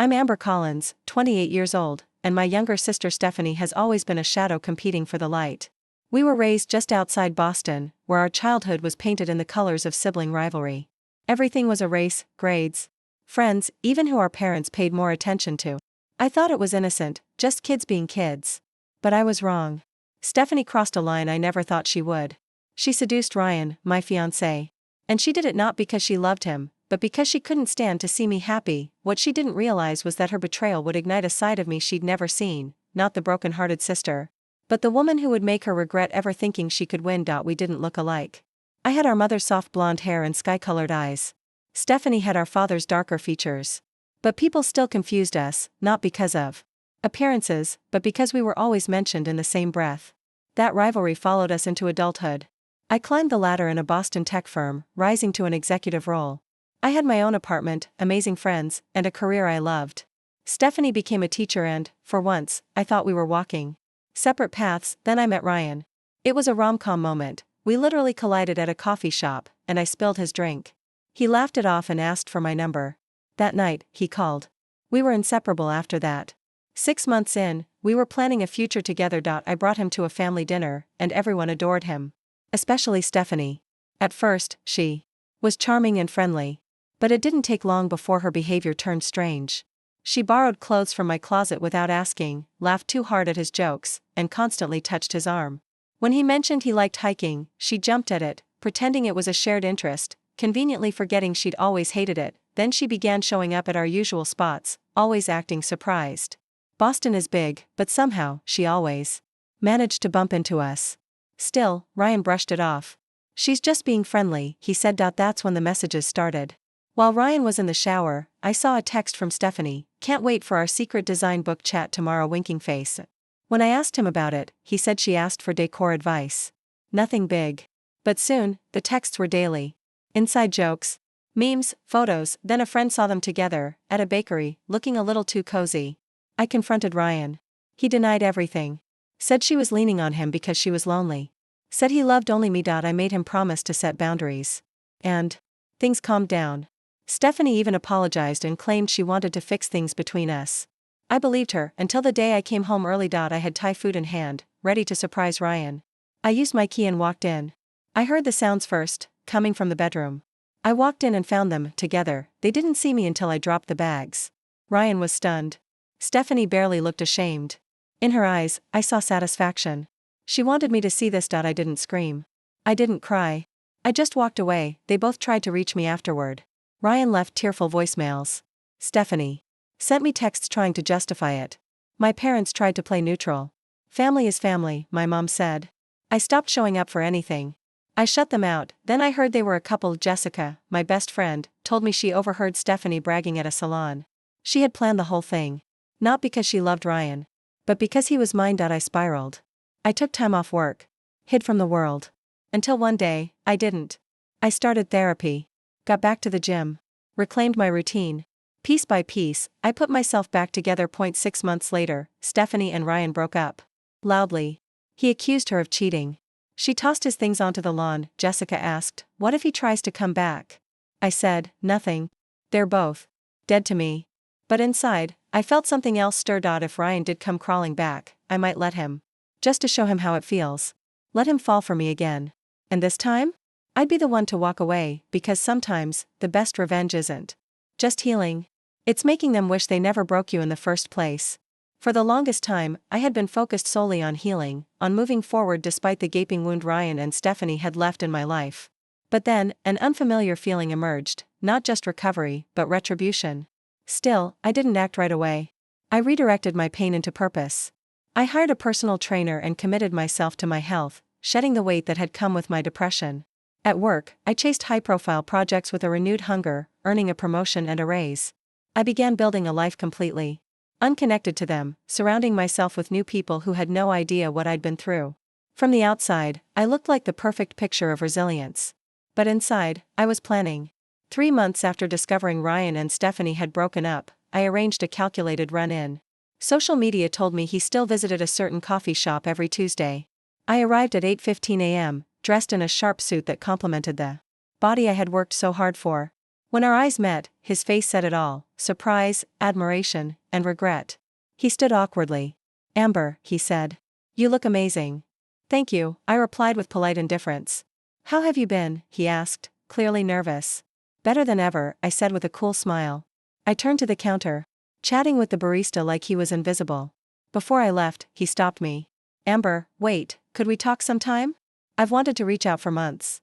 I'm Amber Collins, 28 years old, and my younger sister Stephanie has always been a shadow competing for the light. We were raised just outside Boston, where our childhood was painted in the colors of sibling rivalry. Everything was a race, grades, friends, even who our parents paid more attention to. I thought it was innocent, just kids being kids. But I was wrong. Stephanie crossed a line I never thought she would. She seduced Ryan, my fiancé. And she did it not because she loved him, but because she couldn't stand to see me happy. What she didn't realize was that her betrayal would ignite a side of me she'd never seen, not the broken-hearted sister, but the woman who would make her regret ever thinking she could win. We didn't look alike. I had our mother's soft blonde hair and sky-colored eyes. Stephanie had our father's darker features. But people still confused us, not because of appearances, but because we were always mentioned in the same breath. That rivalry followed us into adulthood. I climbed the ladder in a Boston tech firm, rising to an executive role. I had my own apartment, amazing friends, and a career I loved. Stephanie became a teacher and, for once, I thought we were walking separate paths. Then I met Ryan. It was a rom-com moment. We literally collided at a coffee shop, and I spilled his drink. He laughed it off and asked for my number. That night, he called. We were inseparable after that. 6 months in, we were planning a future together. I brought him to a family dinner, and everyone adored him. Especially Stephanie. At first, she was charming and friendly. But it didn't take long before her behavior turned strange. She borrowed clothes from my closet without asking, laughed too hard at his jokes, and constantly touched his arm. When he mentioned he liked hiking, she jumped at it, pretending it was a shared interest, conveniently forgetting she'd always hated it. Then she began showing up at our usual spots, always acting surprised. Boston is big, but somehow, she always managed to bump into us. Still, Ryan brushed it off. She's just being friendly, he said. That's when the messages started. While Ryan was in the shower, I saw a text from Stephanie, "Can't wait for our secret design book chat tomorrow, winking face." When I asked him about it, he said she asked for decor advice. Nothing big. But soon, the texts were daily. Inside jokes, memes, photos. Then a friend saw them together, at a bakery, looking a little too cozy. I confronted Ryan. He denied everything. Said she was leaning on him because she was lonely. Said he loved only me. I made him promise to set boundaries. And things calmed down. Stephanie even apologized and claimed she wanted to fix things between us. I believed her, until the day I came home early. I had Thai food in hand, ready to surprise Ryan. I used my key and walked in. I heard the sounds first, coming from the bedroom. I walked in and found them together. They didn't see me until I dropped the bags. Ryan was stunned. Stephanie barely looked ashamed. In her eyes, I saw satisfaction. She wanted me to see this. I didn't scream. I didn't cry. I just walked away. They both tried to reach me afterward. Ryan left tearful voicemails. Stephanie sent me texts trying to justify it. My parents tried to play neutral. Family is family, my mom said. I stopped showing up for anything. I shut them out. Then I heard they were a couple. Jessica, my best friend, told me she overheard Stephanie bragging at a salon. She had planned the whole thing. Not because she loved Ryan, but because he was mine. I spiraled. I took time off work. Hid from the world. Until one day, I didn't. I started therapy. Got back to the gym. Reclaimed my routine. Piece by piece, I put myself back together. 6 months later, Stephanie and Ryan broke up. Loudly. He accused her of cheating. She tossed his things onto the lawn. Jessica asked, "What if he tries to come back?" I said, "Nothing. They're both dead to me." But inside, I felt something else stir. If Ryan did come crawling back, I might let him. Just to show him how it feels. Let him fall for me again. And this time? I'd be the one to walk away, because sometimes, the best revenge isn't just healing. It's making them wish they never broke you in the first place. For the longest time, I had been focused solely on healing, on moving forward despite the gaping wound Ryan and Stephanie had left in my life. But then, an unfamiliar feeling emerged, not just recovery, but retribution. Still, I didn't act right away. I redirected my pain into purpose. I hired a personal trainer and committed myself to my health, shedding the weight that had come with my depression. At work, I chased high-profile projects with a renewed hunger, earning a promotion and a raise. I began building a life completely unconnected to them, surrounding myself with new people who had no idea what I'd been through. From the outside, I looked like the perfect picture of resilience. But inside, I was planning. 3 months after discovering Ryan and Stephanie had broken up, I arranged a calculated run-in. Social media told me he still visited a certain coffee shop every Tuesday. I arrived at 8:15 a.m., dressed in a sharp suit that complemented the body I had worked so hard for. When our eyes met, his face said it all: surprise, admiration, and regret. He stood awkwardly. "Amber," he said. "You look amazing." "Thank you," I replied with polite indifference. "How have you been?" he asked, clearly nervous. "Better than ever," I said with a cool smile. I turned to the counter, chatting with the barista like he was invisible. Before I left, he stopped me. "Amber, wait, could we talk sometime? I've wanted to reach out for months."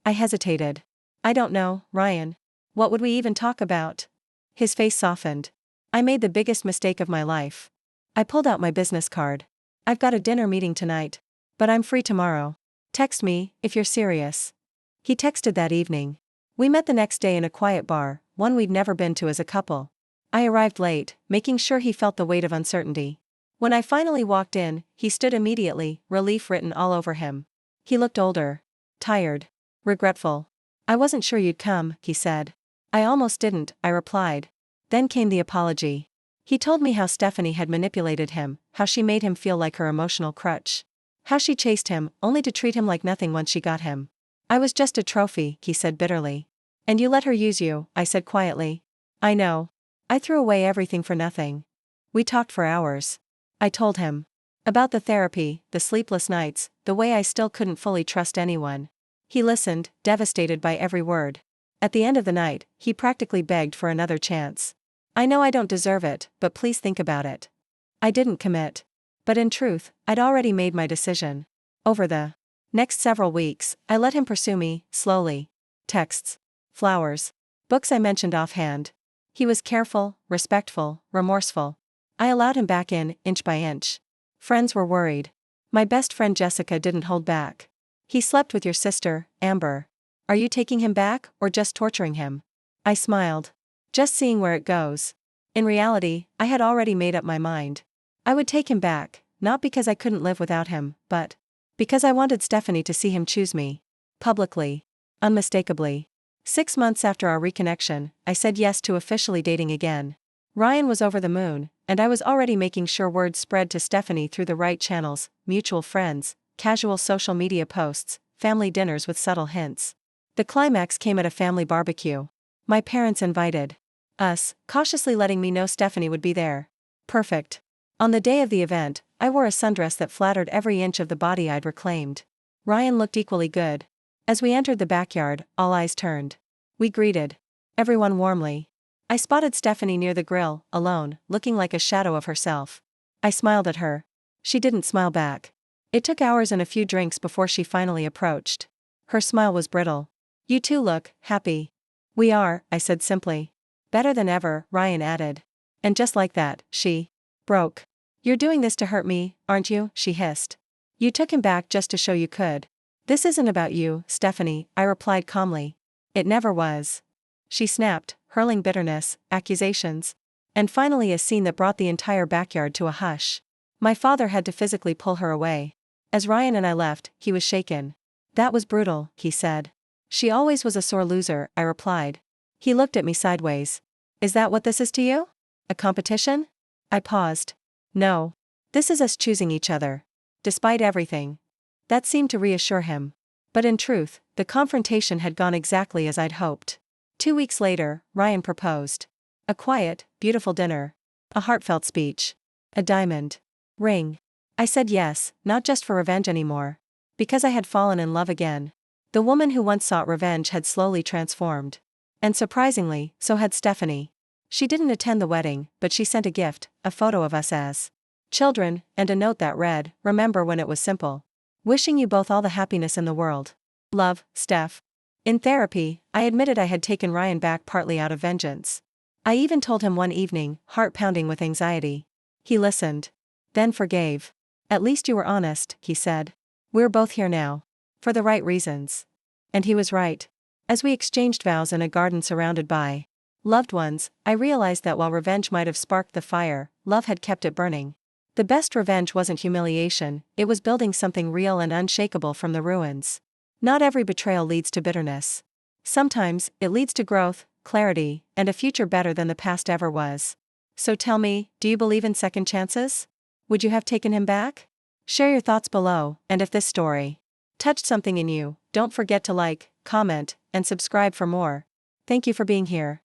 I hesitated. "I don't know, Ryan. What would we even talk about?" His face softened. "I made the biggest mistake of my life." I pulled out my business card. "I've got a dinner meeting tonight. But I'm free tomorrow. Text me, if you're serious." He texted that evening. We met the next day in a quiet bar, one we'd never been to as a couple. I arrived late, making sure he felt the weight of uncertainty. When I finally walked in, he stood immediately, relief written all over him. He looked older. Tired. Regretful. "I wasn't sure you'd come," he said. "I almost didn't," I replied. Then came the apology. He told me how Stephanie had manipulated him, how she made him feel like her emotional crutch. How she chased him, only to treat him like nothing once she got him. "I was just a trophy," he said bitterly. "And you let her use you," I said quietly. "I know. I threw away everything for nothing." We talked for hours. I told him about the therapy, the sleepless nights, the way I still couldn't fully trust anyone. He listened, devastated by every word. At the end of the night, he practically begged for another chance. "I know I don't deserve it, but please think about it." I didn't commit. But in truth, I'd already made my decision. Over the next several weeks, I let him pursue me, slowly. Texts. Flowers. Books I mentioned offhand. He was careful, respectful, remorseful. I allowed him back in, inch by inch. Friends were worried. My best friend Jessica didn't hold back. "He slept with your sister, Amber. Are you taking him back, or just torturing him?" I smiled. "Just seeing where it goes." In reality, I had already made up my mind. I would take him back, not because I couldn't live without him, but because I wanted Stephanie to see him choose me. Publicly. Unmistakably. 6 months after our reconnection, I said yes to officially dating again. Ryan was over the moon, and I was already making sure word spread to Stephanie through the right channels: mutual friends, casual social media posts, family dinners with subtle hints. The climax came at a family barbecue. My parents invited us, cautiously letting me know Stephanie would be there. Perfect. On the day of the event, I wore a sundress that flattered every inch of the body I'd reclaimed. Ryan looked equally good. As we entered the backyard, all eyes turned. We greeted everyone warmly. I spotted Stephanie near the grill, alone, looking like a shadow of herself. I smiled at her. She didn't smile back. It took hours and a few drinks before she finally approached. Her smile was brittle. "You two look happy." "We are," I said simply. "Better than ever," Ryan added. And just like that, she broke. "You're doing this to hurt me, aren't you?" she hissed. "You took him back just to show you could." "This isn't about you, Stephanie," I replied calmly. "It never was." She snapped, hurling bitterness, accusations, and finally a scene that brought the entire backyard to a hush. My father had to physically pull her away. As Ryan and I left, he was shaken. "That was brutal," he said. "She always was a sore loser," I replied. He looked at me sideways. "Is that what this is to you? A competition?" I paused. "No. This is us choosing each other. Despite everything." That seemed to reassure him. But in truth, the confrontation had gone exactly as I'd hoped. 2 weeks later, Ryan proposed. A quiet, beautiful dinner. A heartfelt speech. A diamond ring. I said yes, not just for revenge anymore. Because I had fallen in love again. The woman who once sought revenge had slowly transformed. And surprisingly, so had Stephanie. She didn't attend the wedding, but she sent a gift, a photo of us as children, and a note that read, "Remember when it was simple. Wishing you both all the happiness in the world. Love, Steph." In therapy, I admitted I had taken Ryan back partly out of vengeance. I even told him one evening, heart pounding with anxiety. He listened. Then forgave. "At least you were honest," he said. "We're both here now. For the right reasons." And he was right. As we exchanged vows in a garden surrounded by loved ones, I realized that while revenge might have sparked the fire, love had kept it burning. The best revenge wasn't humiliation, it was building something real and unshakable from the ruins. Not every betrayal leads to bitterness. Sometimes, it leads to growth, clarity, and a future better than the past ever was. So tell me, do you believe in second chances? Would you have taken him back? Share your thoughts below, and if this story touched something in you, don't forget to like, comment, and subscribe for more. Thank you for being here.